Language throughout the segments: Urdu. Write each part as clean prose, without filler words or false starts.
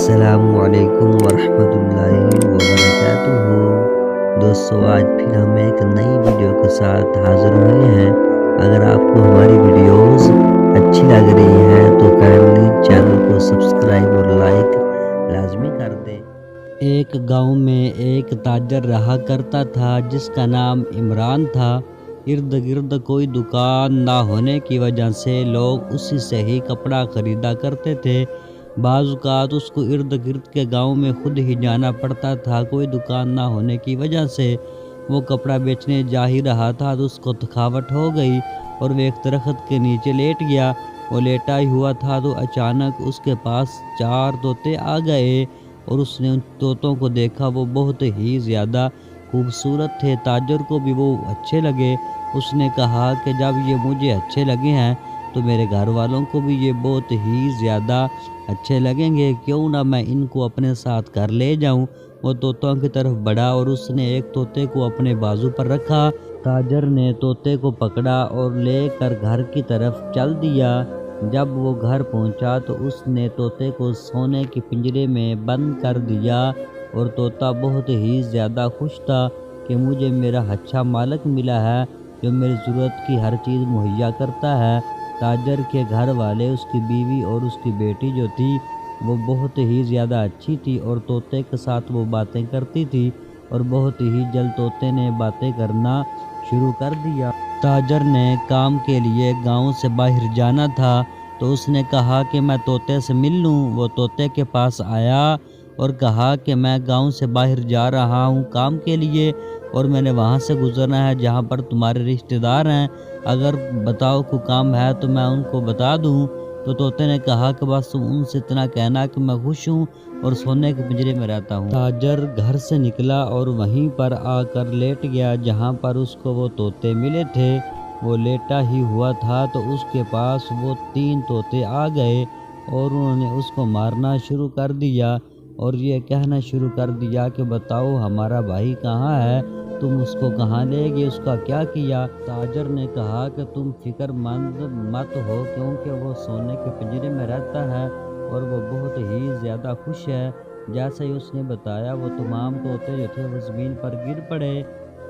السلام علیکم ورحمۃ اللہ وبرکاتہ۔ دوستو، آج پھر ہم ایک نئی ویڈیو کے ساتھ حاضر ہوئے ہیں۔ اگر آپ کو ہماری ویڈیوز اچھی لگ رہی ہیں تو کائنڈلی چینل کو سبسکرائب اور لائک لازمی کر دیں۔ ایک گاؤں میں ایک تاجر رہا کرتا تھا جس کا نام عمران تھا۔ ارد گرد کوئی دکان نہ ہونے کی وجہ سے لوگ اسی سے ہی کپڑا خریدا کرتے تھے۔ بعض اوقات اس کو ارد گرد کے گاؤں میں خود ہی جانا پڑتا تھا۔ کوئی دکان نہ ہونے کی وجہ سے وہ کپڑا بیچنے جا ہی رہا تھا تو اس کو تھکاوٹ ہو گئی اور وہ ایک درخت کے نیچے لیٹ گیا۔ وہ لیٹا ہی ہوا تھا تو اچانک اس کے پاس 4 طوطے آ گئے اور اس نے ان طوطوں کو دیکھا۔ وہ بہت ہی زیادہ خوبصورت تھے، تاجر کو بھی وہ اچھے لگے۔ اس نے کہا کہ جب یہ مجھے اچھے لگے ہیں تو میرے گھر والوں کو بھی یہ بہت ہی زیادہ اچھے لگیں گے، کیوں نہ میں ان کو اپنے ساتھ گھر لے جاؤں۔ وہ طوطوں کی طرف بڑھا اور اس نے ایک طوطے کو اپنے بازو پر رکھا۔ تاجر نے طوطے کو پکڑا اور لے کر گھر کی طرف چل دیا۔ جب وہ گھر پہنچا تو اس نے طوطے کو سونے کے پنجرے میں بند کر دیا اور طوطا بہت ہی زیادہ خوش تھا کہ مجھے میرا اچھا مالک ملا ہے جو میری ضرورت کی ہر چیز مہیا کرتا ہے۔ تاجر کے گھر والے، اس کی بیوی اور اس کی بیٹی جو تھی وہ بہت ہی زیادہ اچھی تھی اور طوطے کے ساتھ وہ باتیں کرتی تھی اور بہت ہی جلد طوطے نے باتیں کرنا شروع کر دیا۔ تاجر نے کام کے لیے گاؤں سے باہر جانا تھا تو اس نے کہا کہ میں طوطے سے مل لوں۔ وہ طوطے کے پاس آیا اور کہا کہ میں گاؤں سے باہر جا رہا ہوں کام کے لیے اور میں نے وہاں سے گزرنا ہے جہاں پر تمہارے رشتہ دار ہیں، اگر بتاؤ کوئی کام ہے تو میں ان کو بتا دوں۔ تو طوطے نے کہا کہ بس تم ان سے اتنا کہنا کہ میں خوش ہوں اور سونے کے پنجرے میں رہتا ہوں۔ تاجر گھر سے نکلا اور وہیں پر آ کر لیٹ گیا جہاں پر اس کو وہ طوطے ملے تھے۔ وہ لیٹا ہی ہوا تھا تو اس کے پاس وہ 3 طوطے آ گئے اور انہوں نے اس کو مارنا شروع کر دیا اور یہ کہنا شروع کر دیا کہ بتاؤ ہمارا بھائی کہاں ہے، تم اس کو کہاں لے گئے، اس کا کیا کیا؟ تاجر نے کہا کہ تم فکر مند مت ہو کیونکہ وہ سونے کے پنجرے میں رہتا ہے اور وہ بہت ہی زیادہ خوش ہے۔ جیسا ہی اس نے بتایا وہ تمام طوطے جو تھے وہ زمین پر گر پڑے،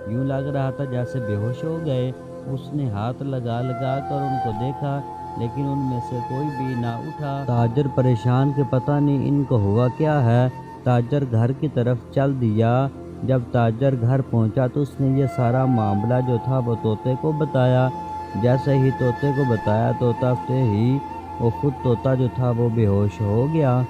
یوں لگ رہا تھا جیسے بے ہوش ہو گئے۔ اس نے ہاتھ لگا کر ان کو دیکھا لیکن ان میں سے کوئی بھی نہ اٹھا۔ تاجر پریشان کہ پتہ نہیں ان کو ہوا کیا ہے۔ تاجر گھر کی طرف چل دیا۔ جب تاجر گھر پہنچا تو اس نے یہ سارا معاملہ جو تھا وہ طوطے کو بتایا۔ جیسے ہی طوطے کو بتایا وہ خود طوطا جو تھا وہ بے ہوش ہو گیا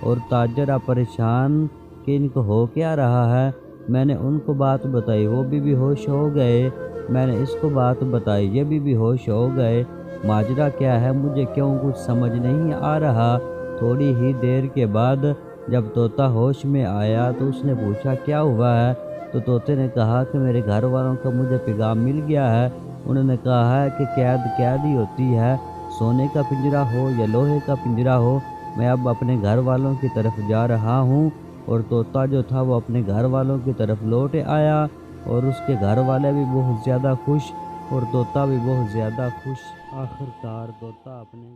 اور تاجر پریشان کہ ان کو ہو کیا رہا ہے۔ میں نے ان کو بات بتائی وہ بھی بے ہوش ہو گئے، میں نے اس کو بات بتائی یہ بھی بے ہوش ہو گئے، ماجرا کیا ہے مجھے کیوں کچھ سمجھ نہیں آ رہا۔ تھوڑی ہی دیر کے بعد جب طوطا ہوش میں آیا تو اس نے پوچھا کیا ہوا ہے؟ تو طوطے نے کہا کہ میرے گھر والوں کا مجھے پیغام مل گیا ہے، انہوں نے کہا ہے کہ قید ہی ہوتی ہے، سونے کا پنجرا ہو یا لوہے کا پنجرا ہو، میں اب اپنے گھر والوں کی طرف جا رہا ہوں۔ اور طوطا جو تھا وہ اپنے گھر والوں کی طرف لوٹ آیا اور اس کے گھر والے بھی بہت زیادہ خوش اور طوطا بھی بہت زیادہ خوش۔ آخر کار طوطا اپنے